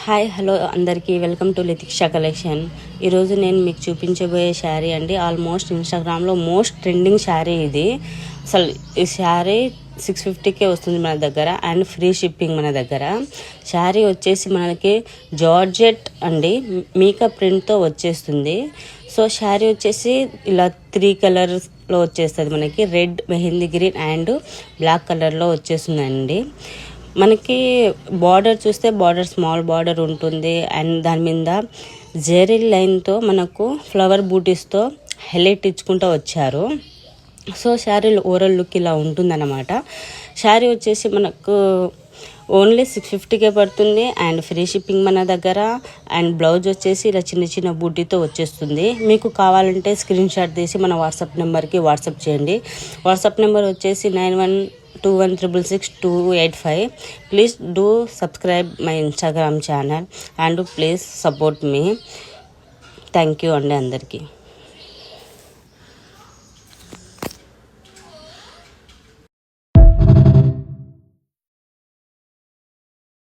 Hi hello అందరికీ welcome to లితిక్షా collection. ఈరోజు నేను మీకు చూపించబోయే శారీ అండి. ఆల్మోస్ట్ ఇన్స్టాగ్రామ్లో మోస్ట్ ట్రెండింగ్ శారీ ఇది. అసలు ఈ శారీ 650కే వస్తుంది మన దగ్గర అండ్ ఫ్రీ షిప్పింగ్ మన దగ్గర. శారీ వచ్చేసి మనకి జార్జెట్ అండి, మీకా ప్రింట్తో వచ్చేస్తుంది. సో శారీ వచ్చేసి ఇలా 3 కలర్స్లో వచ్చేస్తుంది మనకి. Red, mehndi green and black కలర్లో వచ్చేస్తుందండి. మనకి బార్డర్ చూస్తే బార్డర్ స్మాల్ బార్డర్ ఉంటుంది అండ్ దాని మీద జెరీ లైన్తో మనకు ఫ్లవర్ బూటీస్తో హైలైట్ ఇచ్చుకుంటూ వచ్చారు. సో శారీ ఓవరాల్ లుక్ ఇలా ఉంటుందన్నమాట. శారీ వచ్చేసి మనకు ఓన్లీ 650కే పడుతుంది అండ్ ఫ్రీ షిప్పింగ్ మన దగ్గర. అండ్ బ్లౌజ్ వచ్చేసి ఇలా చిన్న చిన్న బూటీతో వచ్చేస్తుంది. మీకు కావాలంటే స్క్రీన్ షాట్ తీసి మన వాట్సాప్ నెంబర్కి వాట్సాప్ చేయండి. వాట్సాప్ నెంబర్ వచ్చేసి 9121666285. Please do subscribe my Instagram channel and please support me. Thank you అండి అందరికీ.